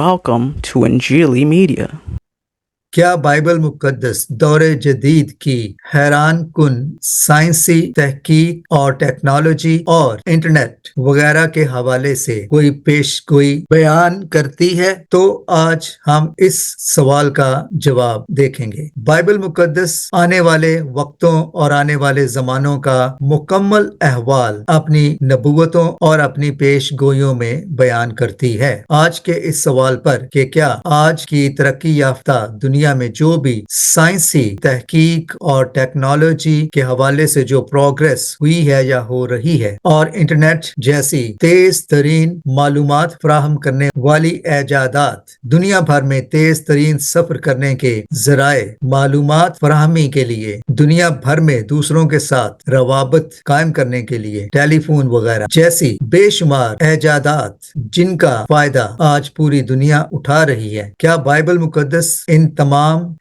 Welcome to Injili Media. क्या Bible मुकद्दस दौर जदीद की हैरान कुन साइंसी तहकीक और टेक्नोलॉजी और इंटरनेट वगैरह के हवाले से कोई बयान करती है? तो आज हम इस सवाल का जवाब देखेंगे। बाइबल मुकद्दस आने वाले वक्तों और आने वाले जमानों का मुकम्मल अहवाल अपनी नबूवतों और अपनी पेश गोइयों में बयान करती है। आज के इस सवाल पर कि क्या आज की तरक्की याफ्ता दुनिया में जो भी साइंसी तहकीक और टेक्नोलॉजी के हवाले से जो प्रोग्रेस हुई है या हो रही है और इंटरनेट जैसी तेज तरीन मालूमात फराहम करने वाली ऐजादात दुनिया भर में तेज तरीन सफर करने के जराए मालूमात फराहमी के लिए दुनिया भर में दूसरों के साथ रवाबत कायम करने के लिए टेलीफोन वगैरह जैसी बेशुमार ऐजादात जिनका फायदा आज पूरी दुनिया उठा रही है, क्या बाइबल मुकद्दस इन तमाम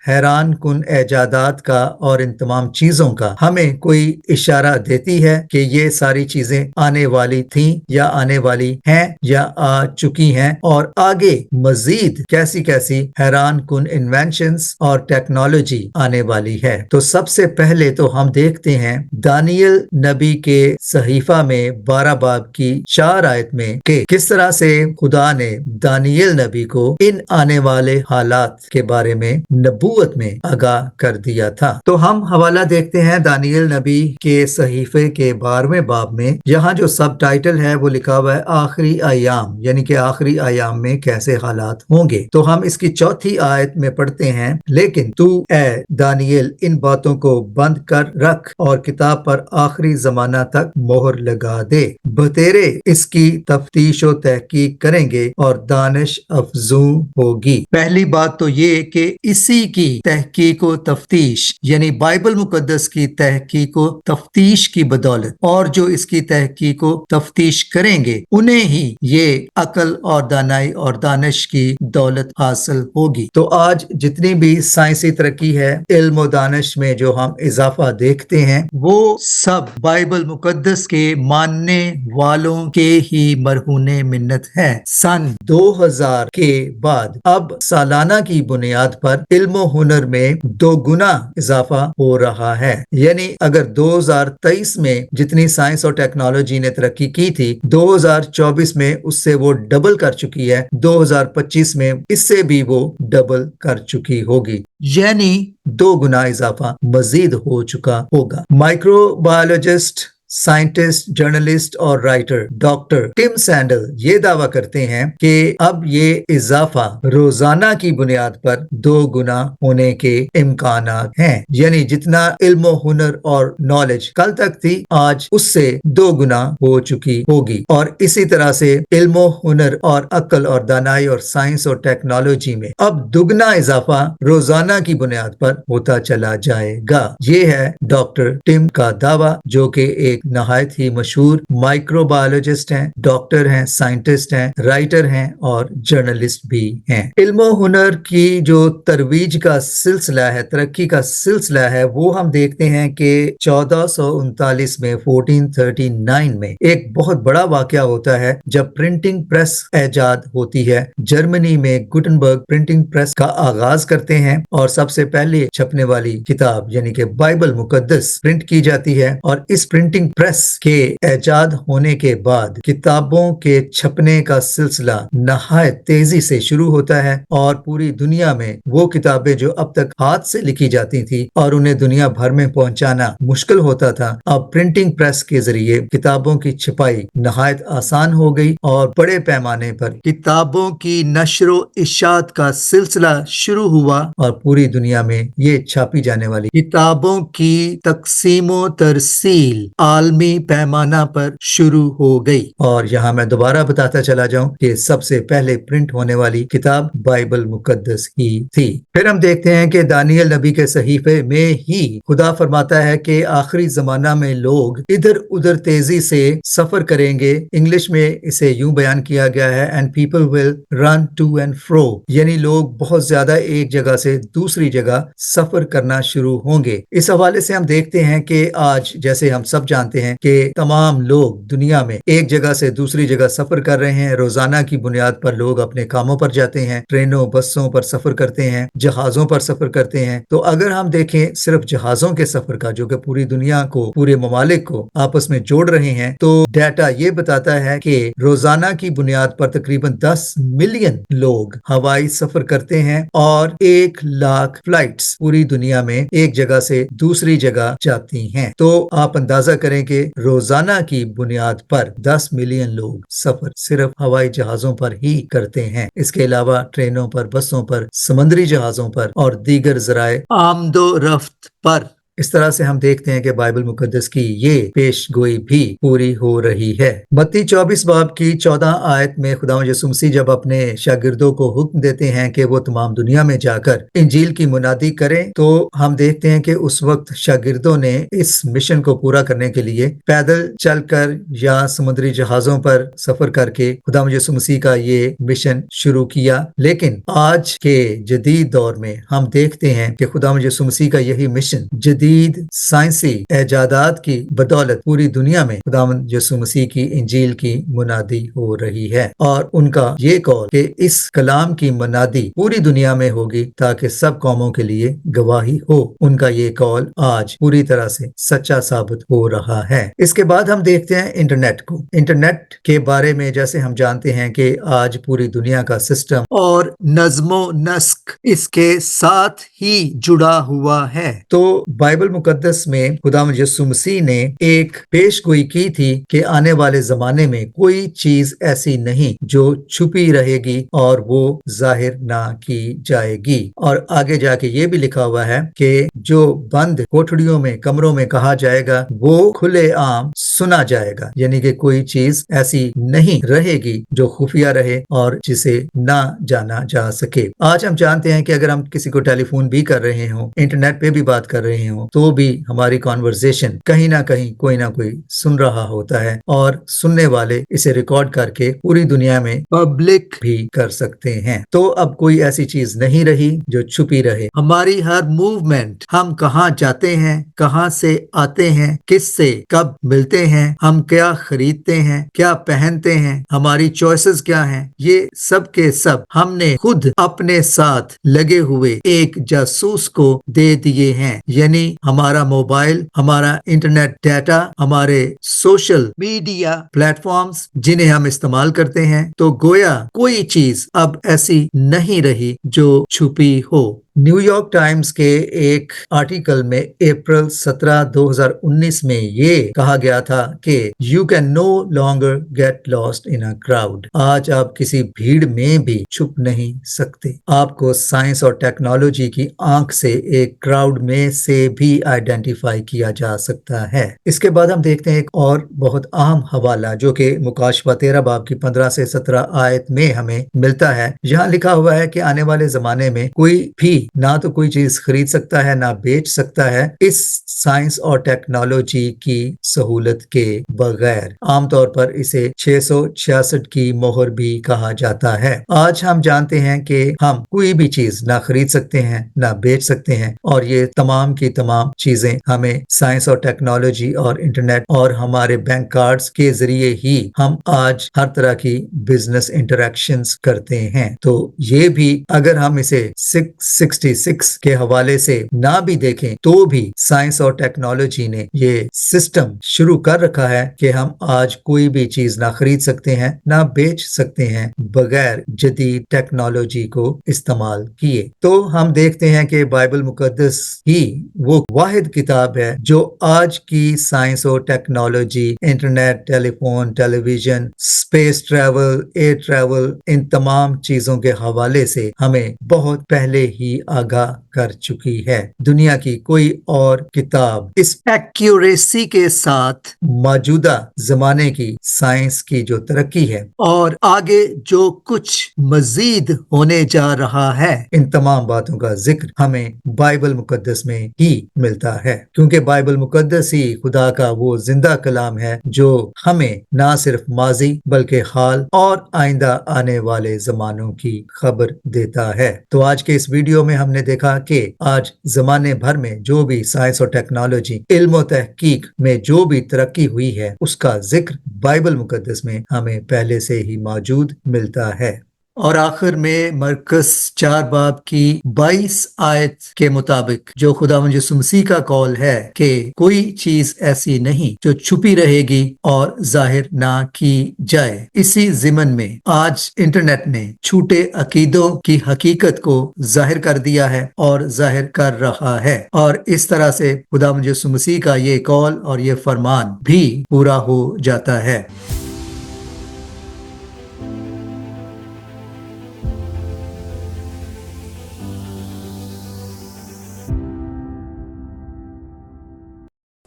हैरान कुन ऐजादात का और इन तमाम चीजों का हमें कोई इशारा देती है कि ये सारी चीजें आने वाली थीं या आने वाली हैं या आ चुकी हैं और आगे मजीद कैसी कैसी हैरान कुन इन्वेंशंस और टेक्नोलॉजी आने वाली है? तो सबसे पहले तो हम देखते हैं दानियल नबी के सहीफा में 12 बाब की 4 आयत में कि किस तरह से खुदा ने दानियल नबी को इन आने वाले हालात के बारे में नबूवत में आगाह कर दिया था। तो हम हवाला देखते हैं दानियल नबी के सहीफे के 12वें बाब में। यहाँ जो सब टाइटल है वो लिखा हुआ है आखिरी अयाम, यानी कि आखिरी अयाम में कैसे हालात होंगे। तो हम इसकी 4थी आयत में पढ़ते हैं, लेकिन तू ए दानियल इन बातों को बंद कर रख और किताब पर आखिरी जमाना तक मोहर लगा दे। बतेरे इसकी तफ्तीश और तहकीक करेंगे और दानिश अफजू होगी। पहली बात तो ये कि इसी की तहकीक व तफ्तीश यानी बाइबल मुकद्दस की तहकीक व तफ्तीश की बदौलत और जो इसकी तहकीक व तफ्तीश करेंगे उन्हें ही ये अकल और दानाई और दानिश की दौलत हासिल होगी। तो आज जितनी भी साइंसी तरक्की है, इल्म व दानिश में जो हम इजाफा देखते हैं, वो सब बाइबल मुकद्दस के मानने वालों के ही मरहूने मिन्नत है। सन 2000 के बाद अब सालाना की बुनियाद पर इल्म हुनर में 2 गुना इजाफा हो रहा है। यानी अगर 2023 में जितनी साइंस और टेक्नोलॉजी ने तरक्की की थी, 2024 में उससे वो डबल कर चुकी है, 2025 में इससे भी वो डबल कर चुकी होगी, यानी 2 गुना इजाफा मजीद हो चुका होगा। माइक्रोबायोलॉजिस्ट, साइंटिस्ट, जर्नलिस्ट और राइटर डॉक्टर टिम सैंडल ये दावा करते हैं कि अब ये इजाफा रोजाना की बुनियाद पर 2 गुना होने के इम्कानात हैं। यानी जितना इल्म हुनर और नॉलेज कल तक थी, आज उससे 2 गुना हो चुकी होगी। और इसी तरह से इल्म हुनर और अक्ल और दानाई और साइंस और टेक्नोलॉजी में अब दुगना इजाफा रोजाना की बुनियाद पर होता चला जाएगा। ये है डॉक्टर टिम का दावा, जो कि एक नहायत ही मशहूर माइक्रोबायोलॉजिस्ट हैं, डॉक्टर हैं, साइंटिस्ट हैं, राइटर हैं और जर्नलिस्ट भी हैं। इल्म हुनर की जो तरवीज का सिलसिला है, तरक्की का सिलसिला है, वो हम देखते हैं कि 1439 में 1439 में एक बहुत बड़ा वाकया होता है जब प्रिंटिंग प्रेस ऐजाद होती है। जर्मनी में गुटनबर्ग प्रिंटिंग प्रेस का आगाज करते हैं और सबसे पहले छपने वाली किताब यानी कि बाइबल मुकद्दस प्रिंट की जाती है। और इस प्रिंटिंग प्रेस के ऐजाद होने के बाद किताबों के छपने का सिलसिला नहायत तेजी से शुरू होता है और पूरी दुनिया में वो किताबें जो अब तक हाथ से लिखी जाती थी और उन्हें दुनिया भर में पहुंचाना मुश्किल होता था, अब प्रिंटिंग प्रेस के जरिए किताबों की छपाई नहायत आसान हो गई और बड़े पैमाने पर किताबों की नशरो इशात का सिलसिला शुरू हुआ और पूरी दुनिया में ये छापी जाने वाली किताबों की तकसीमो तरसील आलमी पैमाना पर शुरू हो गई। और यहाँ मैं दोबारा बताता चला जाऊं कि सबसे पहले प्रिंट होने वाली किताब बाइबल मुकद्दस ही थी। फिर हम देखते हैं कि दानियल नबी के सहीफे में ही खुदा फरमाता है कि आखिरी जमाना में लोग इधर उधर तेजी से सफर करेंगे। इंग्लिश में इसे यूं बयान किया गया है, and people will run to and fro, यानी लोग बहुत ज्यादा एक जगह से दूसरी जगह सफर करना शुरू होंगे। इस हवाले से हम देखते हैं कि आज जैसे हम सब जानते جانتے ہیں کہ تمام لوگ دنیا میں ایک جگہ سے دوسری جگہ سفر کر رہے ہیں. روزانہ کی بنیاد پر لوگ اپنے کاموں پر جاتے ہیں, ٹرینوں بسوں پر سفر کرتے ہیں, جہازوں پر سفر کرتے ہیں. تو اگر ہم دیکھیں صرف جہازوں کے سفر کا جو کہ پوری دنیا کو, پورے ممالک کو آپس میں جوڑ رہے ہیں, تو ڈیٹا یہ بتاتا ہے کہ روزانہ کی بنیاد پر تقریباً 10 ملین لوگ ہوائی سفر کرتے ہیں اور 1 لاکھ فلائٹس پوری دنیا میں ایک جگہ سے دوسری جگہ جاتی ہیں. تو آپ اندازہ کریں کہ روزانہ کی بنیاد پر 10 ملین لوگ سفر صرف ہوائی جہازوں پر ہی کرتے ہیں. اس کے علاوہ ٹرینوں پر, بسوں پر, سمندری جہازوں پر اور دیگر ذرائع آمد و رفت پر. اس طرح سے ہم دیکھتے ہیں کہ بائبل مقدس کی یہ پیش گوئی بھی پوری ہو رہی ہے. متی 24 باب کی 14 آیت میں خداوند یسوع مسیح جب اپنے شاگردوں کو حکم دیتے ہیں کہ وہ تمام دنیا میں جا کر انجیل کی منادی کریں, تو ہم دیکھتے ہیں کہ اس وقت شاگردوں نے اس مشن کو پورا کرنے کے لیے پیدل چل کر یا سمندری جہازوں پر سفر کر کے خداوند یسوع مسیح کا یہ مشن شروع کیا. لیکن آج کے جدید دور میں ہم دیکھتے ہیں کہ خداوند یسوع مسیح کا یہی مشن جدید سائنسی ایجادات کی بدولت پوری دنیا میں خداوند یسوع مسیح کی انجیل کی منادی ہو رہی ہے. اور ان کا یہ قول کہ اس کلام کی منادی پوری دنیا میں ہوگی تاکہ سب قوموں کے لیے گواہی ہو, ان کا یہ قول آج پوری طرح سے سچا ثابت ہو رہا ہے. اس کے بعد ہم دیکھتے ہیں انٹرنیٹ کو. انٹرنیٹ کے بارے میں جیسے ہم جانتے ہیں کہ آج پوری دنیا کا سسٹم اور نظم و نسق اس کے ساتھ ہی جڑا ہوا ہے. تو بائبل مقدس میں خداوند یسوع مسیح نے ایک پیش گوئی کی تھی کہ آنے والے زمانے میں کوئی چیز ایسی نہیں جو چھپی رہے گی اور وہ ظاہر نہ کی جائے گی. اور آگے جا کے یہ بھی لکھا ہوا ہے کہ جو بند کوٹھڑیوں میں, کمروں میں کہا جائے گا وہ کھلے عام سنا جائے گا. یعنی کہ کوئی چیز ایسی نہیں رہے گی جو خفیہ رہے اور جسے نہ جانا جا سکے. آج ہم جانتے ہیں کہ اگر ہم کسی کو ٹیلی فون بھی کر رہے ہوں, انٹرنیٹ پہ بھی بات کر رہے ہوں, تو بھی ہماری کانورسیشن کہیں نہ کہیں کوئی نہ کوئی سن رہا ہوتا ہے, اور سننے والے اسے ریکارڈ کر کے پوری دنیا میں پبلک بھی کر سکتے ہیں. تو اب کوئی ایسی چیز نہیں رہی جو چھپی رہے. ہماری ہر موومنٹ, ہم کہاں جاتے ہیں, کہاں سے آتے ہیں, کس سے کب ملتے ہیں, ہم کیا خریدتے ہیں, کیا پہنتے ہیں, ہماری چوائسز کیا ہیں, یہ سب کے سب ہم نے خود اپنے ساتھ لگے ہوئے ایک جاسوس کو دے دیے ہیں. یعنی ہمارا موبائل, ہمارا انٹرنیٹ ڈیٹا, ہمارے سوشل میڈیا پلیٹ فارمز جنہیں ہم استعمال کرتے ہیں. تو گویا کوئی چیز اب ایسی نہیں رہی جو چھپی ہو. نیو یارک ٹائمز کے ایک آرٹیکل میں اپریل 17, 2019 میں یہ کہا گیا تھا کہ you can no longer get lost in a crowd. آج آپ کسی بھیڑ میں بھی چھپ نہیں سکتے. آپ کو سائنس اور ٹیکنالوجی کی آنکھ سے ایک کراؤڈ میں سے بھی آئیڈینٹیفائی کیا جا سکتا ہے. اس کے بعد ہم دیکھتے ہیں ایک اور بہت اہم حوالہ جو کہ مکاشفہ 13 باب کی 15 سے 17 آیت میں ہمیں ملتا ہے. یہاں لکھا ہوا ہے کہ آنے والے زمانے میں کوئی بھی نہ تو کوئی چیز خرید سکتا ہے, نہ بیچ سکتا ہے اس سائنس اور ٹیکنالوجی کی سہولت کے بغیر. عام طور پر اسے 666 کی مہر بھی کہا جاتا ہے. آج ہم جانتے ہیں کہ ہم کوئی بھی چیز نہ خرید سکتے ہیں, نہ بیچ سکتے ہیں, اور یہ تمام کی تمام چیزیں ہمیں سائنس اور ٹیکنالوجی اور انٹرنیٹ اور ہمارے بینک کارڈز کے ذریعے ہی ہم آج ہر طرح کی بزنس انٹریکشنز کرتے ہیں. تو یہ بھی اگر ہم اسے 666 کے حوالے سے نہ بھی دیکھیں تو بھی سائنس اور ٹیکنالوجی نے یہ سسٹم شروع کر رکھا ہے کہ ہم آج کوئی بھی چیز نہ خرید سکتے ہیں, نہ بیچ سکتے ہیں بغیر جدید ٹیکنالوجی کو استعمال کیے. تو ہم دیکھتے ہیں کہ بائبل مقدس ہی وہ واحد کتاب ہے جو آج کی سائنس اور technology, internet, telephone, television, space travel, air travel, ان تمام چیزوں کے حوالے سے ہمیں بہت پہلے ہی آگاہ کر چکی ہے. دنیا کی کوئی اور کتاب اس ایکیوریسی کے ساتھ موجودہ زمانے کی سائنس کی جو ترقی ہے اور آگے جو کچھ مزید ہونے جا رہا ہے, ان تمام باتوں کا ذکر ہمیں بائبل مقدس میں ہی ملتا ہے. کیونکہ بائبل مقدس ہی خدا کا وہ زندہ کلام ہے جو ہمیں نہ صرف ماضی بلکہ حال اور آئندہ آنے والے زمانوں کی خبر دیتا ہے. تو آج کے اس ویڈیو में हमने देखा कि आज जमाने भर में जो भी साइंस और टेक्नोलॉजी, इल्म और तहकीक में जो भी तरक्की हुई है, उसका जिक्र बाइबल मुकद्दस में हमें पहले से ही मौजूद मिलता है। और आखिर में मरकस 4 बाब की 22 आयत के मुताबिक जो खुदावंद यीशु मसीह का कौल है कि कोई चीज ऐसी नहीं जो छुपी रहेगी और जाहिर ना की जाए। इसी ज़िमन में आज इंटरनेट ने छूटे अकीदों की हकीकत को जाहिर कर दिया है और जाहिर कर रहा है, और इस तरह से खुदावंद यीशु मसीह का ये कौल और ये फरमान भी पूरा हो जाता है।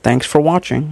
Thanks for watching.